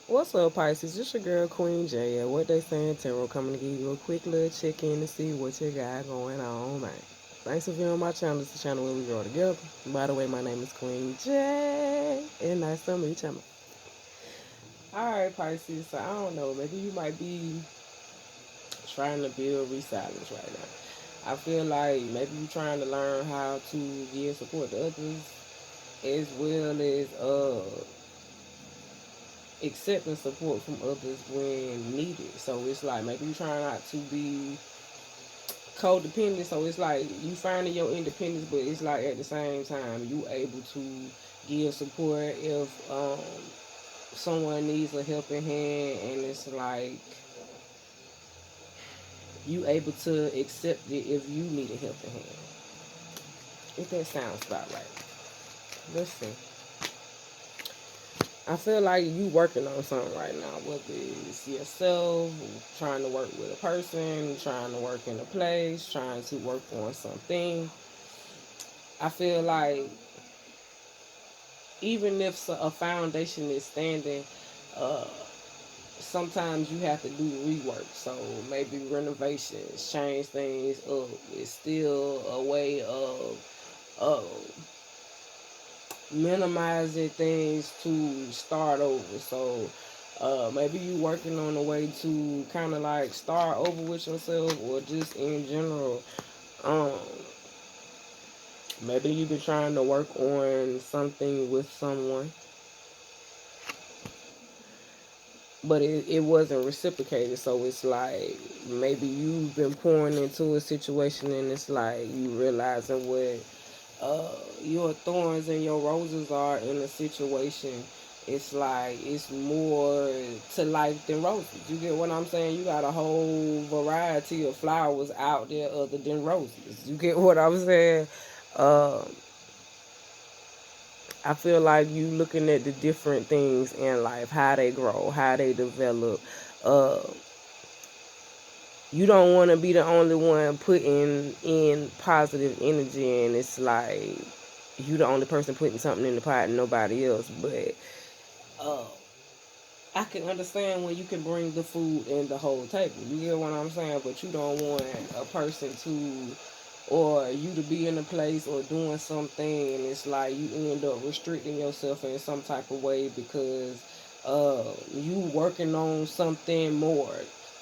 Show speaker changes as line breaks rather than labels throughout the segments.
What's up, Pisces? It's your girl, Queen J. And what they saying, Tarot, coming to give you a quick little check-in to see what you got going on, man. Thanks for viewing my channel. It's the channel where we grow together. By the way, my name is Queen J. And nice to meet you. Alright, Pisces. So, I don't know. Maybe you might be trying to build resilience right now. I feel like maybe you're trying to learn how to give support to others as well as accepting support from others when needed. So it's like maybe you trying not to be codependent. So it's like you finding your independence, but it's like at the same time you able to give support if someone needs a helping hand, and it's like you able to accept it if you need a helping hand. If that sounds about right. Let's see. I feel like you working on something right now, whether it's yourself, trying to work with a person, trying to work in a place, trying to work on something. I feel like even if a foundation is standing, uh, sometimes you have to do rework. So maybe renovations, change things up. It's still a way of minimizing things to start over. So maybe you working on a way to kind of like start over with yourself, or just in general. Um, Maybe you've been trying to work on something with someone, but it wasn't reciprocated. So it's like maybe you've been pouring into a situation, and it's like you realizing what your thorns and your roses are in a situation. It's like it's more to life than roses. You get what I'm saying? You got a whole variety of flowers out there other than roses. You get what I'm saying? uh, I feel like you looking at the different things in life, how they grow, how they develop. uh, you don't want to be the only one putting in positive energy, and it's like you the only person putting something in the pot and nobody else. But uh, I can understand when you can bring the food and the whole table. You get what I'm saying? But you don't want a person to, or you to be in a place or doing something, and it's like you end up restricting yourself in some type of way because you working on something more,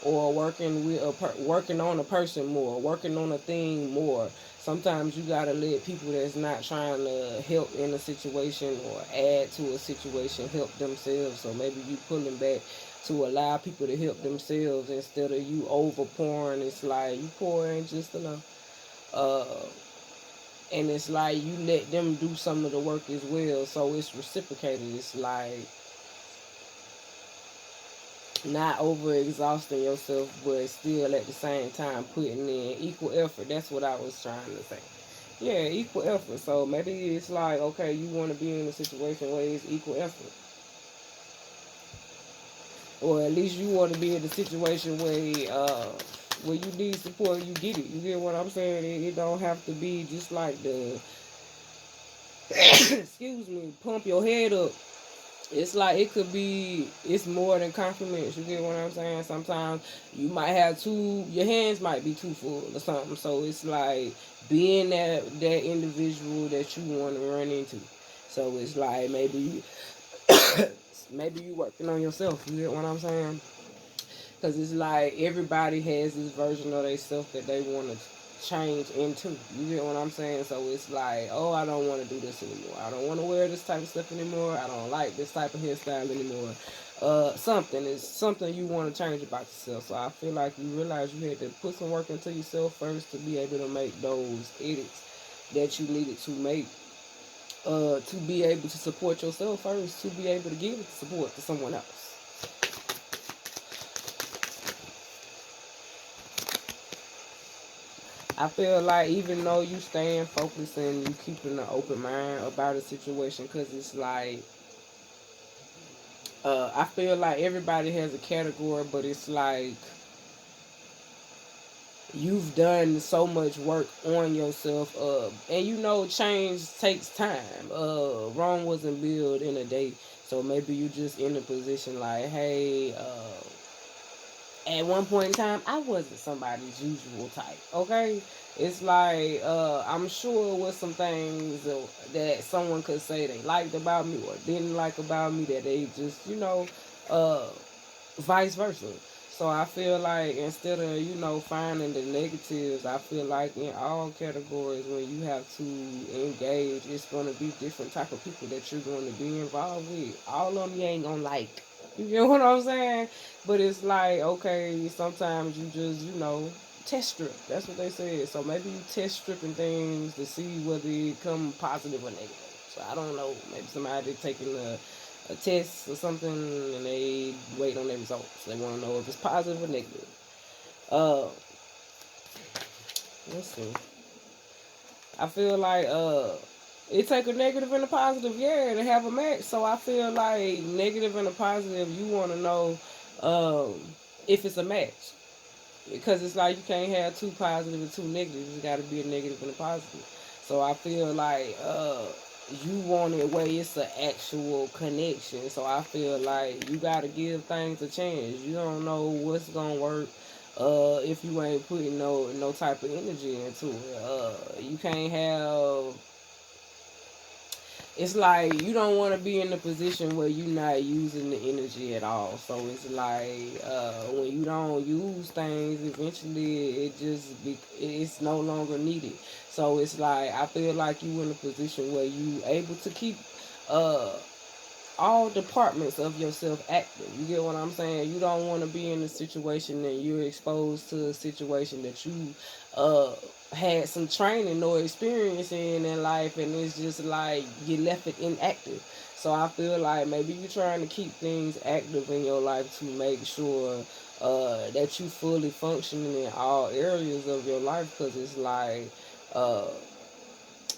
or working on a person more, working on a thing more. Sometimes you gotta let people that's not trying to help in a situation or add to a situation help themselves. So maybe you pulling back to allow people to help themselves instead of you over pouring. It's like you pour in just enough, uh, and it's like you let them do some of the work as well, so it's reciprocated. It's like not over exhausting yourself, but still at the same time putting in equal effort. That's what I was trying to say. Yeah, equal effort. So maybe it's like, okay, you want to be in a situation where it's equal effort, or at least you want to be in a situation where you need support, you get it. You get what I'm saying? It don't have to be just like the excuse me, pump your head up. It's like it could be, it's more than compliments. You get what I'm saying? Sometimes you might have your hands might be too full or something. So it's like being that individual that you want to run into. So it's like maybe you working on yourself. You get what I'm saying? Because it's like everybody has this version of themselves that they want to change into. You get what I'm saying? So it's like, oh, I don't want to do this anymore. I don't want to wear this type of stuff anymore. I don't like this type of hairstyle anymore. Something is something you want to change about yourself. So I feel like you realize you had to put some work into yourself first to be able to make those edits that you needed to make. To be able to support yourself first, to be able to give support to someone else. I feel like even though you staying focused and you keeping an open mind about a situation, because it's like, I feel like everybody has a category, but it's like you've done so much work on yourself, and you know change takes time. Rome wasn't built in a day, So maybe you just in a position like, hey, at one point in time, I wasn't somebody's usual type. Okay, it's like I'm sure with some things that someone could say they liked about me or didn't like about me that they just, uh, vice versa. So I feel like instead of finding the negatives, I feel like in all categories when you have to engage, it's gonna be different type of people that you're going to be involved with. All of them you ain't gonna like. You get what I'm saying? But it's like, okay, sometimes you just test strip. That's what they said. So maybe you test stripping things to see whether it come positive or negative. So I don't know. Maybe somebody taking a test or something and they wait on their results. They want to know if it's positive or negative. Uh, let's see. I feel like it take a negative and a positive, yeah, to have a match. So I feel like negative and a positive, you want to know um, if it's a match. Because it's like you can't have two positive and two negatives. It's got to be a negative and a positive. So I feel like you want it where it's an actual connection. So I feel like you got to give things a chance. You don't know what's gonna work if you ain't putting no type of energy into it. You can't have, it's like you don't want to be in a position where you're not using the energy at all. So it's like when you don't use things, eventually it's no longer needed. So it's like I feel like you in a position where you able to keep uh all departments of yourself active. You get what I'm saying? You don't want to be in a situation that you're exposed to a situation that you uh had some training or experience in life, and it's just like you left it inactive. So I feel like maybe you're trying to keep things active in your life to make sure that you fully functioning in all areas of your life, because it's like uh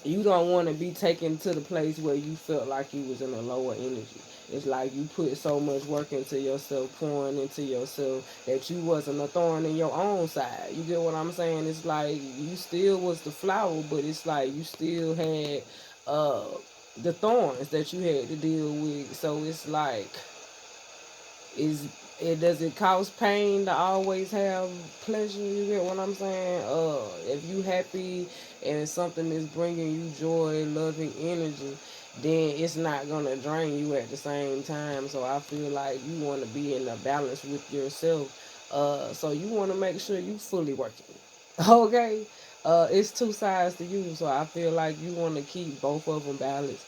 you don't want to be taken to the place where you felt like you was in a lower energy. It's like you put so much work into yourself, pouring into yourself, that you wasn't a thorn in your own side. You get what I'm saying? It's like you still was the flower, but it's like you still had uh the thorns that you had to deal with. So it's like, is it, does it cause pain to always have pleasure? You get what I'm saying? If you happy and something is bringing you joy, loving energy, then it's not gonna drain you at the same time. So I feel like you want to be in a balance with yourself. So you want to make sure you fully working. Okay. It's two sides to you, so I feel like you want to keep both of them balanced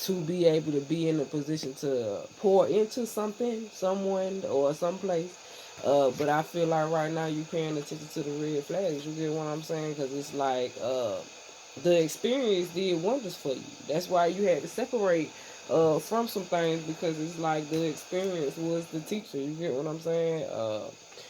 to be able to be in a position to pour into something, someone, or someplace. But I feel like right now you paying attention to the red flags. You get what I'm saying? Because it's like the experience did wonders for you. That's why you had to separate from some things, because it's like the experience was the teacher. You get what I'm saying?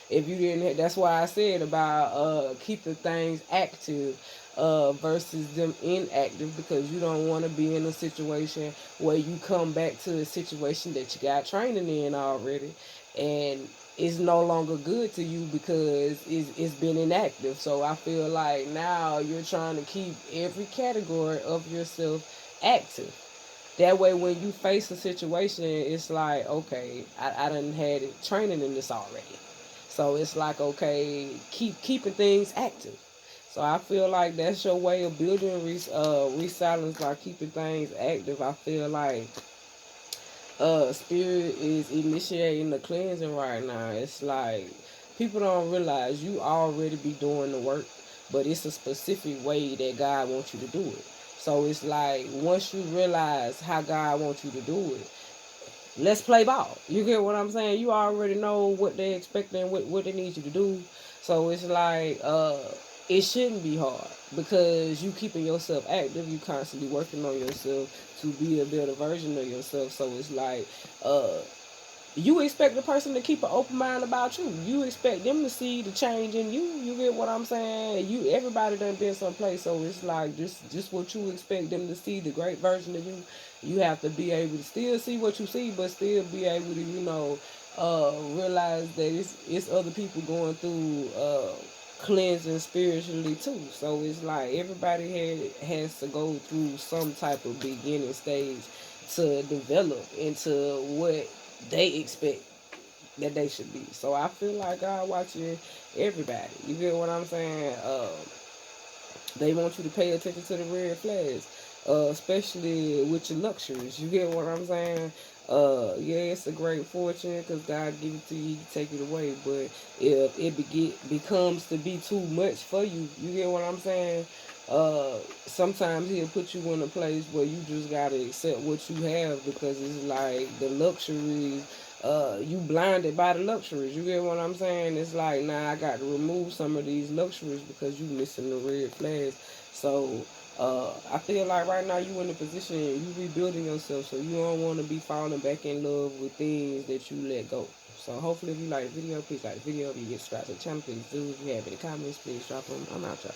If you didn't, that's why I said about keeping things active versus them inactive, because you don't want to be in a situation where you come back to a situation that you got training in already, and it's no longer good to you because it's been inactive. So I feel like now you're trying to keep every category of yourself active. That way, when you face a situation, it's like, okay, I done had it training in this already. So it's like, okay, keeping things active. So I feel like that's your way of building resilience, by keeping things active. I feel like spirit is initiating the cleansing right now. It's like people don't realize you already be doing the work, but it's a specific way that God wants you to do it. So it's like once you realize how God wants you to do it, let's play ball. You get what I'm saying? You already know what they expect and what they need you to do. So it's like it shouldn't be hard, because you keeping yourself active, you constantly working on yourself to be a better version of yourself. So it's like uh you expect the person to keep an open mind about you. You expect them to see the change in you. You get what I'm saying? You, everybody done been someplace, so it's like just what you expect them to see, the great version of you. You have to be able to still see what you see, but still be able to realize that it's other people going through cleansing spiritually too. So it's like everybody has to go through some type of beginning stage to develop into what they expect that they should be. So I feel like God watching everybody. You get what I'm saying? They want you to pay attention to the red flags, especially with your luxuries. You get what I'm saying? Yeah, it's a great fortune because God give it to you, He can take it away. But if it becomes to be too much for you, you get what I'm saying? Sometimes He'll put you in a place where you just gotta accept what you have because it's like the luxuries. You blinded by the luxuries. You get what I'm saying? It's like, nah, I got to remove some of these luxuries because you missing the red flags. So I feel like right now you in a position you rebuilding yourself, so you don't want to be falling back in love with things that you let go. So hopefully if you like the video, please like the video. If you get subscribed to the channel, please do. If you have any comments, please drop them. I'm out, y'all.